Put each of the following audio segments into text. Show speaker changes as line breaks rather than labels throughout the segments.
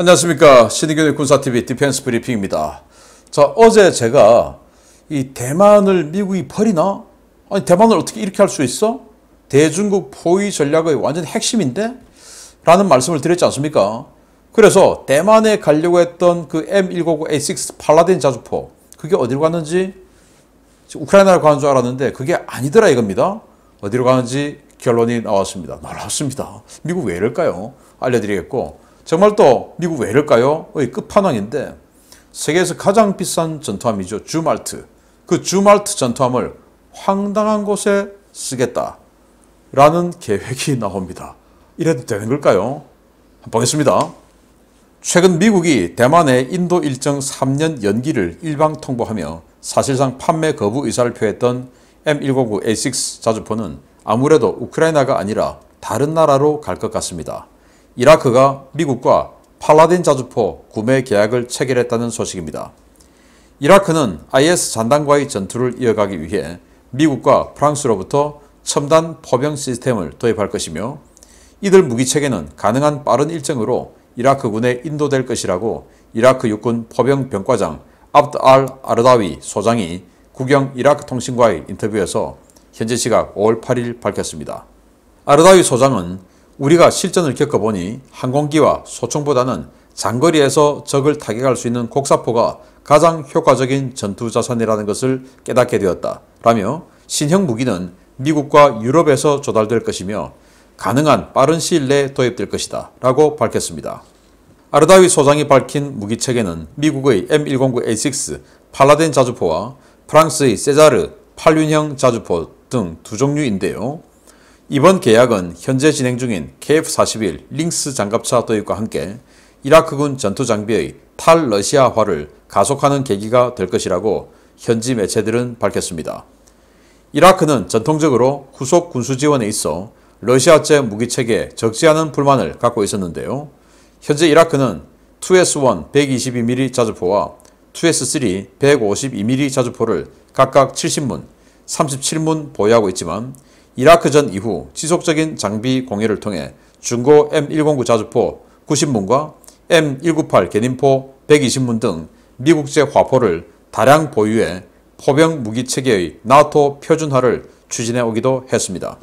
안녕하십니까. 신의균의 군사TV 디펜스 브리핑입니다. 자, 어제 제가 이 대만을 미국이 버리나? 아니, 대만을 어떻게 이렇게 할 수 있어? 대중국 포위 전략의 완전 핵심인데? 라는 말씀을 드렸지 않습니까? 그래서 대만에 가려고 했던 그 M199A6 팔라딘 자주포, 그게 어디로 갔는지 우크라이나로 가는 줄 알았는데 그게 아니더라 이겁니다. 어디로 가는지 결론이 나왔습니다. 놀랍습니다. 미국 왜 이럴까요? 알려드리겠고, 정말 또 미국 왜 이럴까요? 의 끝판왕인데, 세계에서 가장 비싼 전투함이죠. 주말트. 그 주말트 전투함을 황당한 곳에 쓰겠다라는 계획이 나옵니다. 이래도 되는 걸까요? 한번 보겠습니다. 최근 미국이 대만의 인도 일정 3년 연기를 일방 통보하며 사실상 판매 거부 의사를 표했던 M199A6 자주포는 아무래도 우크라이나가 아니라 다른 나라로 갈 것 같습니다. 이라크가 미국과 팔라딘 자주포 구매 계약을 체결했다는 소식입니다. 이라크는 IS 잔당과의 전투를 이어가기 위해 미국과 프랑스로부터 첨단 포병 시스템을 도입할 것이며, 이들 무기체계는 가능한 빠른 일정으로 이라크군에 인도될 것이라고 이라크 육군 포병 병과장 압드 알 아르다위 소장이 국영 이라크 통신과의 인터뷰에서 현재 시각 5월 8일 밝혔습니다. 아르다위 소장은 우리가 실전을 겪어보니 항공기와 소총보다는 장거리에서 적을 타격할 수 있는 곡사포가 가장 효과적인 전투자산이라는 것을 깨닫게 되었다 라며, 신형 무기는 미국과 유럽에서 조달될 것이며 가능한 빠른 시일 내에 도입될 것이다 라고 밝혔습니다. 아르다위 소장이 밝힌 무기체계는 미국의 M109A6 팔라딘 자주포와 프랑스의 세자르 8륜형 자주포 등 두 종류인데요. 이번 계약은 현재 진행 중인 KF-41 링스 장갑차 도입과 함께 이라크군 전투장비의 탈러시아화를 가속하는 계기가 될 것이라고 현지 매체들은 밝혔습니다. 이라크는 전통적으로 후속 군수 지원에 있어 러시아제 무기체계에 적지 않은 불만을 갖고 있었는데요. 현재 이라크는 2S1 122mm 자주포와 2S3 152mm 자주포를 각각 70문, 37문 보유하고 있지만, 이라크전 이후 지속적인 장비 공유를 통해 중고 M109 자주포 90문과 M198 견인포 120문 등 미국제 화포를 다량 보유해 포병 무기체계의 나토 표준화를 추진해 오기도 했습니다.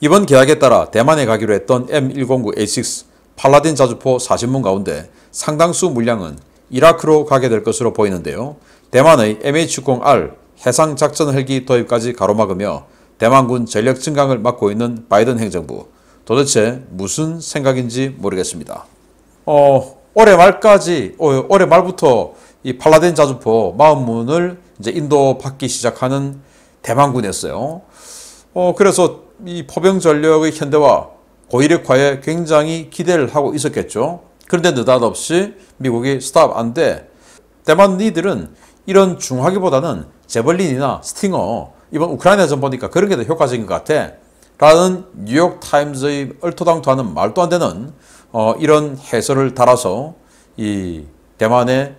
이번 계약에 따라 대만에 가기로 했던 M109A6 팔라딘 자주포 40문 가운데 상당수 물량은 이라크로 가게 될 것으로 보이는데요. 대만의 MH-60R 해상작전 헬기 도입까지 가로막으며 대만군 전력 증강을 막고 있는 바이든 행정부, 도대체 무슨 생각인지 모르겠습니다. 올해 말부터 이 팔라딘 자주포 40문을 이제 인도 받기 시작하는 대만군이었어요. 그래서 이 포병 전력의 현대화, 고위력화에 굉장히 기대를 하고 있었겠죠. 그런데 느닷없이 미국이 스탑 안 돼. 대만 니들은 이런 중화기보다는 제벌린이나 스팅어, 이번 우크라이나전 보니까 그런 게 더 효과적인 것 같아 라는 뉴욕타임즈의 얼토당토하는 말도 안 되는 이런 해설을 달아서 이 대만에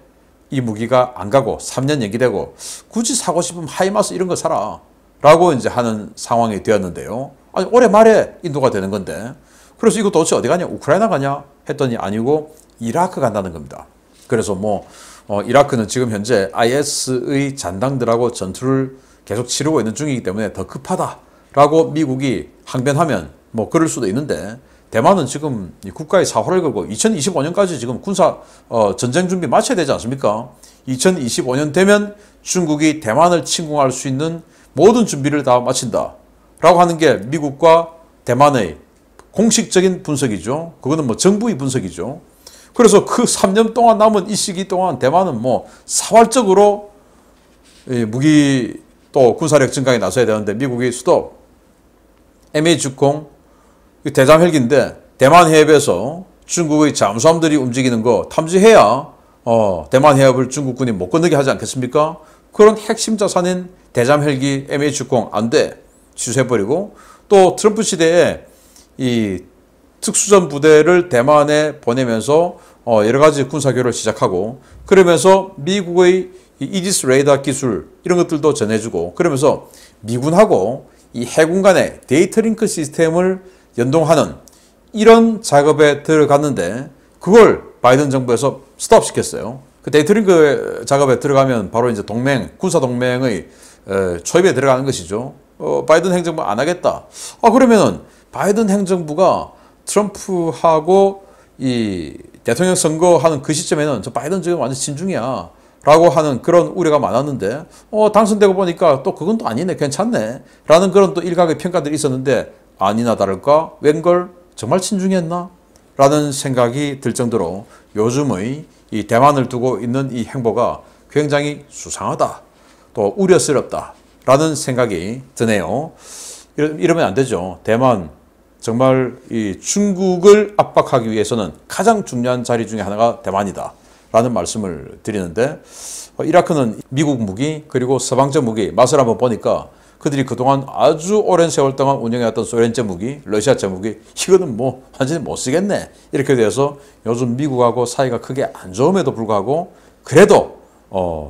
이 무기가 안 가고 3년 연기되고, 굳이 사고 싶으면 하이마스 이런 거 사라 라고 이제 하는 상황이 되었는데요. 아니, 올해 말에 인도가 되는 건데, 그래서 이거 도대체 어디 가냐, 우크라이나 가냐 했더니 아니고 이라크 간다는 겁니다. 그래서 이라크는 지금 현재 IS의 잔당들하고 전투를 계속 치르고 있는 중이기 때문에 더 급하다라고 미국이 항변하면 그럴 수도 있는데, 대만은 지금 국가의 사활을 걸고 2025년까지 지금 군사 전쟁 준비 마쳐야 되지 않습니까? 2025년 되면 중국이 대만을 침공할 수 있는 모든 준비를 다 마친다 라고 하는 게 미국과 대만의 공식적인 분석이죠. 그거는 정부의 분석이죠. 그래서 그 3년 동안 남은 이 시기 동안 대만은 사활적으로 무기 또 군사력 증강에 나서야 되는데, 미국이 수도 MH-60 대잠 헬기인데 대만 해협에서 중국의 잠수함들이 움직이는 거 탐지해야 대만 해협을 중국군이 못 건너게 하지 않겠습니까? 그런 핵심 자산인 대잠 헬기 MH-60 안 돼. 취소해버리고, 또 트럼프 시대에 이 특수전 부대를 대만에 보내면서 여러 가지 군사교류를 시작하고, 그러면서 미국의 이지스 레이더 기술 이런 것들도 전해주고, 그러면서 미군하고 이 해군 간의 데이터 링크 시스템을 연동하는 이런 작업에 들어갔는데, 그걸 바이든 정부에서 스톱시켰어요. 그 데이터링크 작업에 들어가면 바로 이제 동맹, 군사 동맹의 초입에 들어가는 것이죠. 바이든 행정부 안 하겠다. 그러면은 바이든 행정부가 트럼프하고 이 대통령 선거하는 그 시점에는 저 바이든 지금 완전 친중이야 라고 하는 그런 우려가 많았는데 당선되고 보니까 또 그건 또 아니네, 괜찮네 라는 그런 또 일각의 평가들이 있었는데 아니나 다를까 웬걸 정말 친중했나 라는 생각이 들 정도로 요즘의 이 대만을 두고 있는 이 행보가 굉장히 수상하다, 또 우려스럽다 라는 생각이 드네요. 이러면 안 되죠. 대만 정말 이 중국을 압박하기 위해서는 가장 중요한 자리 중에 하나가 대만이다 라는 말씀을 드리는데, 이라크는 미국 무기 그리고 서방제 무기 맛을 한번 보니까 그들이 그동안 아주 오랜 세월 동안 운영해왔던 소련제 무기, 러시아제 무기 이거는 뭐 완전히 못 쓰겠네 이렇게 돼서 요즘 미국하고 사이가 크게 안 좋음에도 불구하고 그래도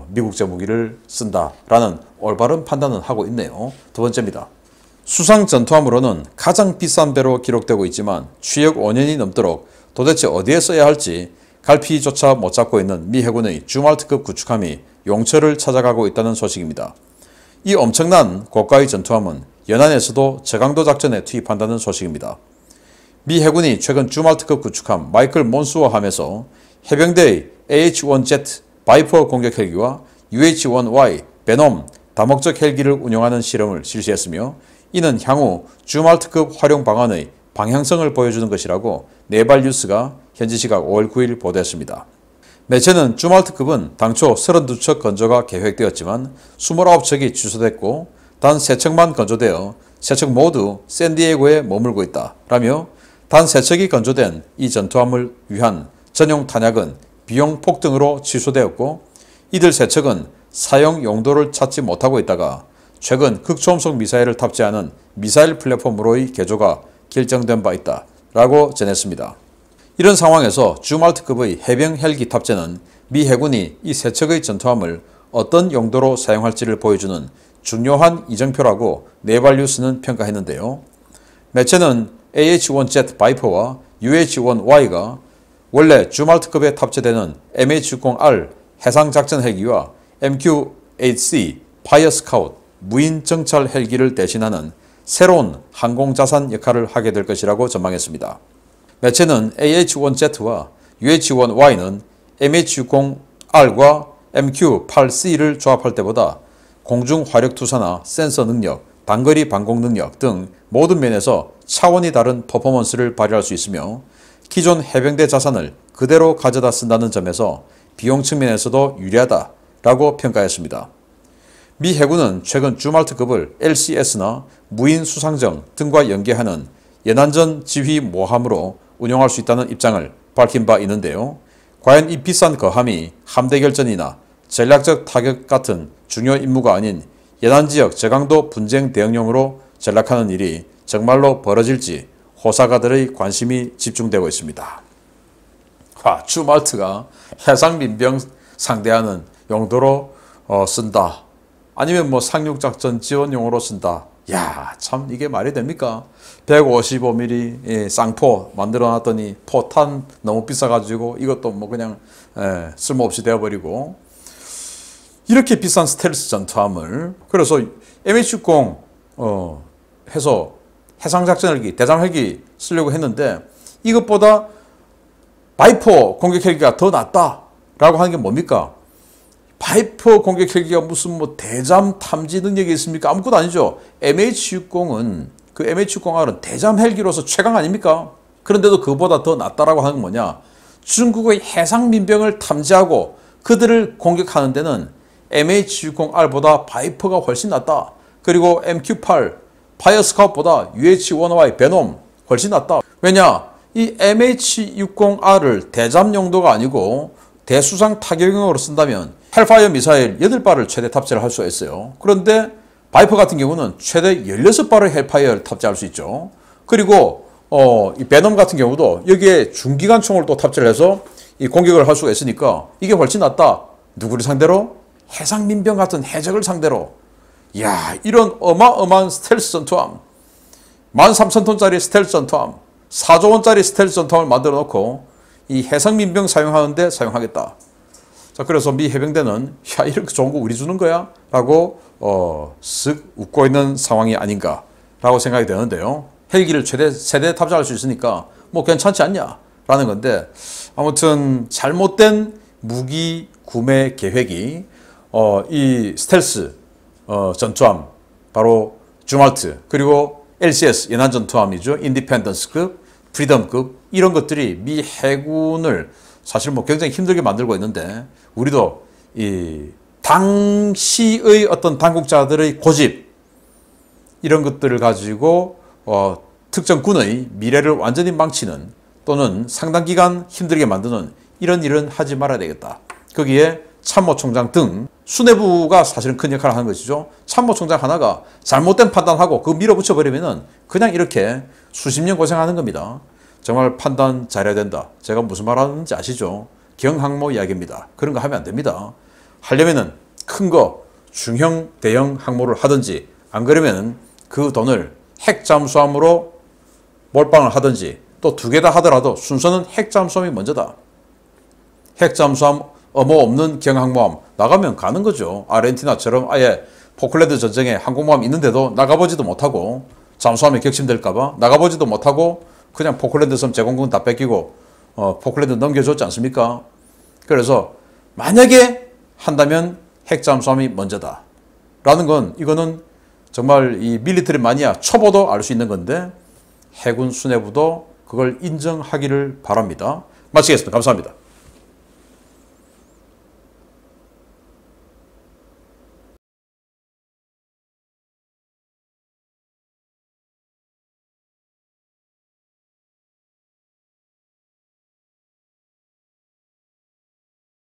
미국제 무기를 쓴다라는 올바른 판단은 하고 있네요. 두 번째입니다. 수상 전투함으로는 가장 비싼 배로 기록되고 있지만 취역 5년이 넘도록 도대체 어디에 써야 할지 갈피조차 못 잡고 있는 미 해군의 주말트급 구축함이 용처를 찾아가고 있다는 소식입니다. 이 엄청난 고가의 전투함은 연안에서도 저강도 작전에 투입한다는 소식입니다. 미 해군이 최근 주말트급 구축함 마이클 몬수어함에서 해병대의 AH-1Z 바이퍼 공격 헬기와 UH-1Y 베놈 다목적 헬기를 운용하는 실험을 실시했으며, 이는 향후 주말트급 활용 방안의 방향성을 보여주는 것이라고 네발뉴스가 현지 시각 5월 9일 보도했습니다. 매체는 주말트급은 당초 32척 건조가 계획되었지만 29척이 취소됐고 단 3척만 건조되어 3척 모두 샌디에고에 머물고 있다 라며, 단 3척이 건조된 이 전투함을 위한 전용 탄약은 비용 폭등으로 취소되었고 이들 3척은 사용 용도를 찾지 못하고 있다가 최근 극초음속 미사일을 탑재하는 미사일 플랫폼으로의 개조가 결정된 바 있다 라고 전했습니다. 이런 상황에서 주말트급의 해병 헬기 탑재는 미 해군이 이 3척의 전투함을 어떤 용도로 사용할지를 보여주는 중요한 이정표라고 네발뉴스는 평가했는데요. 매체는 AH-1Z 바이퍼와 UH-1Y가 원래 주말트급에 탑재되는 MH-60R 해상작전 헬기와 MQ-8C 파이어 스카우트 무인 정찰 헬기를 대신하는 새로운 항공자산 역할을 하게 될 것이라고 전망했습니다. 매체는 AH-1Z와 UH-1Y는 MH-60R과 MQ-8C를 조합할 때보다 공중 화력 투사나 센서 능력, 단거리 방공 능력 등 모든 면에서 차원이 다른 퍼포먼스를 발휘할 수 있으며 기존 해병대 자산을 그대로 가져다 쓴다는 점에서 비용 측면에서도 유리하다라고 평가했습니다. 미 해군은 최근 주말트급을 LCS나 무인 수상정 등과 연계하는 연안전 지휘 모함으로 운용할 수 있다는 입장을 밝힌 바 있는데요. 과연 이 비싼 거함이 함대 결전이나 전략적 타격 같은 중요 임무가 아닌 연안지역 저강도 분쟁 대응용으로 전락하는 일이 정말로 벌어질지 호사가들의 관심이 집중되고 있습니다. 주말트가 해상 민병 상대하는 용도로 쓴다. 아니면 뭐 상륙작전 지원용으로 쓴다. 야, 참 이게 말이 됩니까? 155mm 쌍포 만들어놨더니 포탄 너무 비싸가지고 이것도 뭐 그냥 쓸모없이 되어버리고, 이렇게 비싼 스텔스 전투함을 그래서 MH-60 해서 해상작전헬기, 대잠헬기 쓰려고 했는데 이것보다 바이퍼 공격 헬기가 더 낫다라고 하는 게 뭡니까? 바이퍼 공격 헬기가 무슨 뭐 대잠 탐지 능력이 있습니까? 아무것도 아니죠. MH-60은 그 MH-60R은 대잠 헬기로서 최강 아닙니까? 그런데도 그보다 더 낫다라고 하는 건 뭐냐? 중국의 해상 민병을 탐지하고 그들을 공격하는 데는 MH-60R보다 바이퍼가 훨씬 낫다. 그리고 MQ-8 파이어 스카우트보다 UH-1Y 베놈 훨씬 낫다. 왜냐? 이 MH-60R을 대잠 용도가 아니고 대수상 타격용으로 쓴다면 헬파이어 미사일 8발을 최대 탑재를 할 수가 있어요. 그런데 바이퍼 같은 경우는 최대 16발의 헬파이어를 탑재할 수 있죠. 그리고 이 베놈 같은 경우도 여기에 중기관총을 또 탑재를 해서 이 공격을 할 수가 있으니까 이게 훨씬 낫다. 누구를 상대로? 해상민병 같은 해적을 상대로. 이야, 이런 어마어마한 스텔스 전투함, 13,000톤짜리 스텔스 전투함, 4조 원짜리 스텔스 전투함을 만들어 놓고 이 해상민병 사용하는데 사용하겠다. 자, 그래서 미 해병대는 야, 이렇게 좋은 거 우리 주는 거야? 라고 쓱 웃고 있는 상황이 아닌가 라고 생각이 되는데요. 헬기를 최대 세대 탑재할 수 있으니까 뭐 괜찮지 않냐 라는 건데, 아무튼 잘못된 무기 구매 계획이 이 스텔스 전투함, 바로 주말트, 그리고 LCS 연안 전투함이죠. 인디펜던스급, 프리덤급, 이런 것들이 미 해군을 사실 뭐 굉장히 힘들게 만들고 있는데, 우리도 이 당시의 어떤 당국자들의 고집, 이런 것들을 가지고 특정 군의 미래를 완전히 망치는, 또는 상당 기간 힘들게 만드는 이런 일은 하지 말아야 되겠다. 거기에 참모총장 등 수뇌부가 사실은 큰 역할을 하는 것이죠. 참모총장 하나가 잘못된 판단하고 그거 밀어붙여 버리면은 그냥 이렇게 수십 년 고생하는 겁니다. 정말 판단 잘해야 된다. 제가 무슨 말 하는지 아시죠? 경항모 이야기입니다. 그런 거 하면 안 됩니다. 하려면은 큰 거, 중형, 대형 항모를 하든지, 안 그러면은 그 돈을 핵 잠수함으로 몰빵을 하든지, 또 두 개 다 하더라도 순서는 핵 잠수함이 먼저다. 핵 잠수함 없는 경항모함 나가면 가는 거죠. 아르헨티나처럼 아예 포클랜드 전쟁에 항공모함 있는데도 나가보지도 못하고, 잠수함에 격침될까봐 나가보지도 못하고 그냥 포클랜드 섬 제공권 다 뺏기고 포클랜드 넘겨줬지 않습니까? 그래서 만약에 한다면 핵 잠수함이 먼저다 라는 건, 이거는 정말 이 밀리터리 마니아 초보도 알 수 있는 건데, 해군 수뇌부도 그걸 인정하기를 바랍니다. 마치겠습니다. 감사합니다.